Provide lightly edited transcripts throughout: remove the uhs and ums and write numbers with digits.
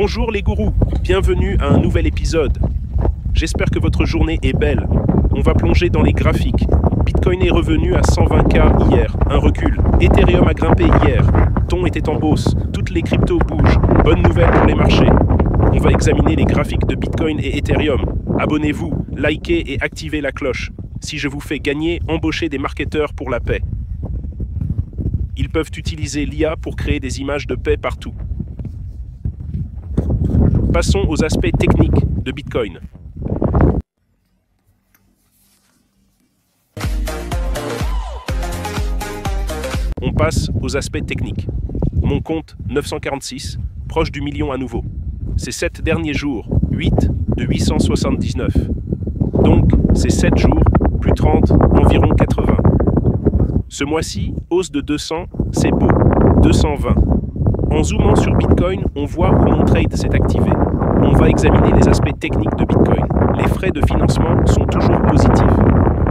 Bonjour les gourous, bienvenue à un nouvel épisode. J'espère que votre journée est belle. On va plonger dans les graphiques. Bitcoin est revenu à 120K hier, un recul. Ethereum a grimpé hier. Ton était en hausse. Toutes les cryptos bougent. Bonne nouvelle pour les marchés. On va examiner les graphiques de Bitcoin et Ethereum. Abonnez-vous, likez et activez la cloche. Si je vous fais gagner, embauchez des marketeurs pour la paix. Ils peuvent utiliser l'IA pour créer des images de paix partout. Passons aux aspects techniques de Bitcoin. On passe aux aspects techniques. Mon compte 946, proche du million à nouveau. Ces 7 derniers jours, 8 de 879. Donc, ces 7 jours, plus 30, environ 80. Ce mois-ci, hausse de 200, c'est beau. 220. En zoomant sur Bitcoin, on voit où mon trade s'est activé. On va examiner les aspects techniques de Bitcoin. Les frais de financement sont toujours positifs.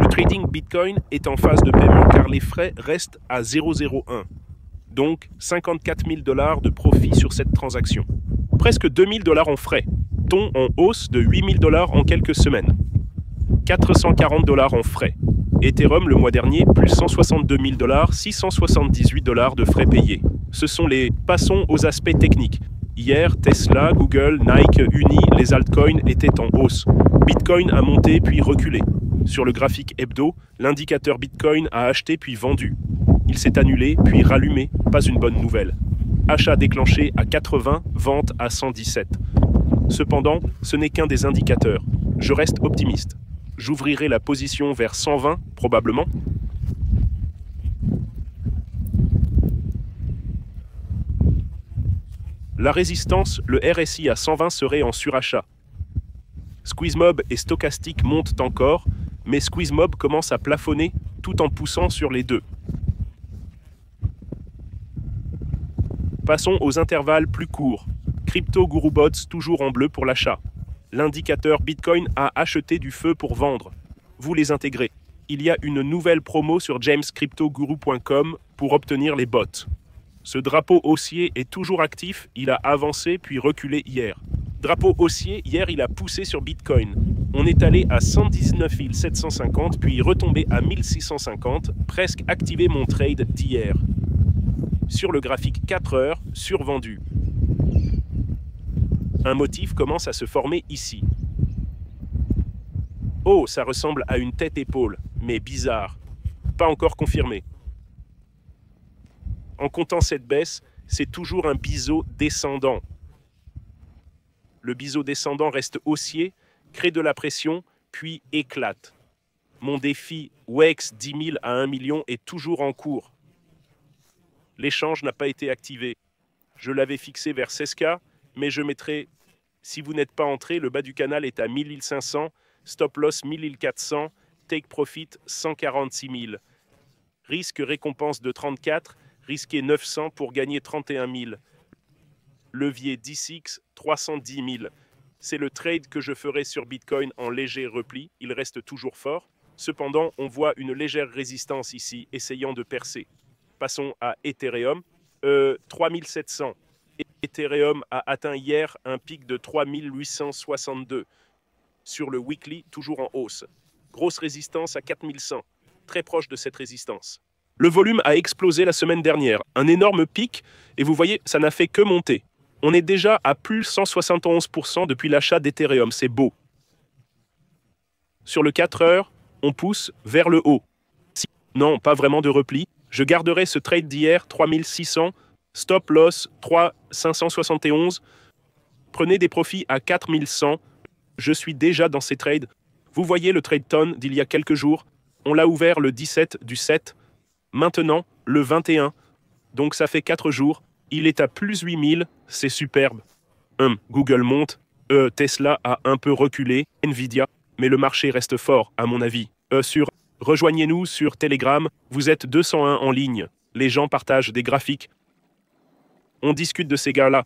Le trading Bitcoin est en phase de paiement car les frais restent à 0,01. Donc, 54 000 $ de profit sur cette transaction. Presque 2 000 $ en frais. Ton en hausse de 8 000 $ en quelques semaines. 440 $ en frais. Ethereum le mois dernier, plus 162 000 $, 678 $ de frais payés. Ce sont les... Passons aux aspects techniques. Hier, Tesla, Google, Nike, Uni, les altcoins étaient en hausse. Bitcoin a monté puis reculé. Sur le graphique hebdo, l'indicateur Bitcoin a acheté puis vendu. Il s'est annulé puis rallumé, pas une bonne nouvelle. Achat déclenché à 80, vente à 117. Cependant, ce n'est qu'un des indicateurs. Je reste optimiste. J'ouvrirai la position vers 120, probablement. La résistance, le RSI à 120 serait en surachat. SqueezeMob et Stochastic montent encore, mais SqueezeMob commence à plafonner tout en poussant sur les deux. Passons aux intervalles plus courts. Crypto Guru Bots toujours en bleu pour l'achat. L'indicateur Bitcoin a acheté du feu pour vendre. Vous les intégrez. Il y a une nouvelle promo sur jamescryptoguru.com pour obtenir les bots. Ce drapeau haussier est toujours actif, il a avancé puis reculé hier. Drapeau haussier, hier il a poussé sur Bitcoin. On est allé à 119 750 puis retombé à 1650, presque activé mon trade d'hier. Sur le graphique 4 heures, survendu. Un motif commence à se former ici. Oh, ça ressemble à une tête-épaule, mais bizarre. Pas encore confirmé. En comptant cette baisse, c'est toujours un biseau descendant. Le biseau descendant reste haussier, crée de la pression, puis éclate. Mon défi WEX 10 000 à 1 million est toujours en cours. L'échange n'a pas été activé. Je l'avais fixé vers 16K, mais je mettrai, si vous n'êtes pas entré, le bas du canal est à 1500, stop loss 1400, take profit 146 000. Risque récompense de 34, risqué 900 pour gagner 31 000. Levier 10x 310 000. C'est le trade que je ferai sur Bitcoin en léger repli. Il reste toujours fort. Cependant, on voit une légère résistance ici, essayant de percer. Passons à Ethereum. 3700. Ethereum a atteint hier un pic de 3862. Sur le weekly, toujours en hausse. Grosse résistance à 4100. Très proche de cette résistance. Le volume a explosé la semaine dernière. Un énorme pic, et vous voyez, ça n'a fait que monter. On est déjà à plus 171% depuis l'achat d'Ethereum, c'est beau. Sur le 4 heures, on pousse vers le haut. Non, pas vraiment de repli. Je garderai ce trade d'hier, 3600, stop loss 3571. Prenez des profits à 4100. Je suis déjà dans ces trades. Vous voyez le trade ton d'il y a quelques jours. On l'a ouvert le 17 du 7. Maintenant, le 21. Donc ça fait 4 jours. Il est à plus 8000. C'est superbe. Google monte. Tesla a un peu reculé. Nvidia. Mais le marché reste fort, à mon avis. Rejoignez-nous sur Telegram. Vous êtes 201 en ligne. Les gens partagent des graphiques. On discute de ces gars-là.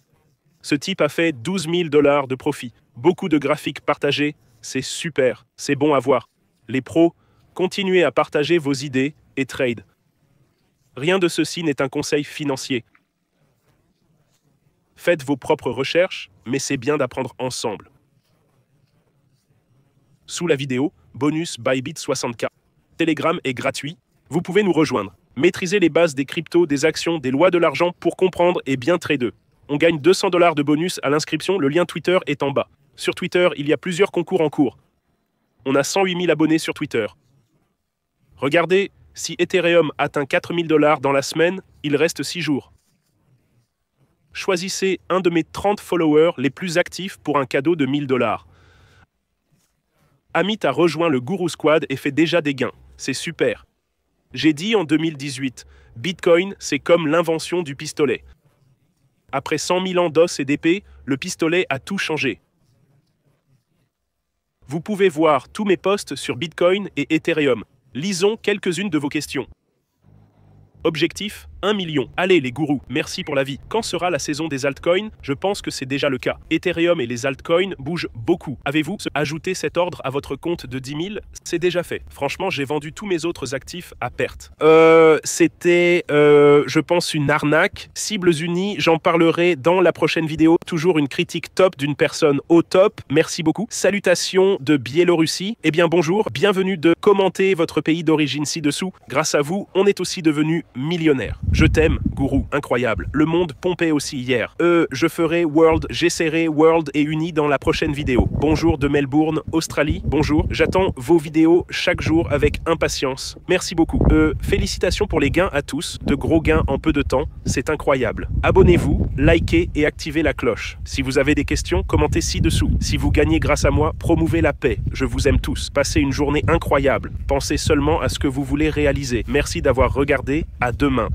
Ce type a fait 12 000 $ de profit. Beaucoup de graphiques partagés. C'est super. C'est bon à voir. Les pros, continuez à partager vos idées et trade. Rien de ceci n'est un conseil financier. Faites vos propres recherches, mais c'est bien d'apprendre ensemble. Sous la vidéo, bonus Bybit 60K. Telegram est gratuit. Vous pouvez nous rejoindre. Maîtrisez les bases des cryptos, des actions, des lois de l'argent pour comprendre et bien trader. On gagne 200 $ de bonus à l'inscription, le lien Twitter est en bas. Sur Twitter, il y a plusieurs concours en cours. On a 108 000 abonnés sur Twitter. Regardez, si Ethereum atteint 4 000 $ dans la semaine, il reste 6 jours. Choisissez un de mes 30 followers les plus actifs pour un cadeau de 1 000 $. Amit a rejoint le Guru Squad et fait déjà des gains. C'est super. J'ai dit en 2018, Bitcoin, c'est comme l'invention du pistolet. Après 100 000 ans d'os et d'épée, le pistolet a tout changé. Vous pouvez voir tous mes posts sur Bitcoin et Ethereum. Lisons quelques-unes de vos questions. Objectif, 1 million. Allez les gourous, merci pour la vie. Quand sera la saison des altcoins? Je pense que c'est déjà le cas. Ethereum et les altcoins bougent beaucoup. Avez-vous ajouté cet ordre à votre compte de 10 000? C'est déjà fait. Franchement, j'ai vendu tous mes autres actifs à perte. C'était, je pense, une arnaque. Cibles unies, j'en parlerai dans la prochaine vidéo. Toujours une critique top d'une personne au top. Merci beaucoup. Salutations de Biélorussie. Eh bien, bonjour. Bienvenue de commenter votre pays d'origine ci-dessous. Grâce à vous, on est aussi devenu millionnaire. Je t'aime, gourou, incroyable. Le monde pompait aussi hier. Je ferai World, j'essaierai World et Uni dans la prochaine vidéo. Bonjour de Melbourne, Australie. Bonjour, j'attends vos vidéos chaque jour avec impatience. Merci beaucoup. Félicitations pour les gains à tous. De gros gains en peu de temps, c'est incroyable. Abonnez-vous, likez et activez la cloche. Si vous avez des questions, commentez ci-dessous. Si vous gagnez grâce à moi, promouvez la paix. Je vous aime tous. Passez une journée incroyable. Pensez seulement à ce que vous voulez réaliser. Merci d'avoir regardé. À demain.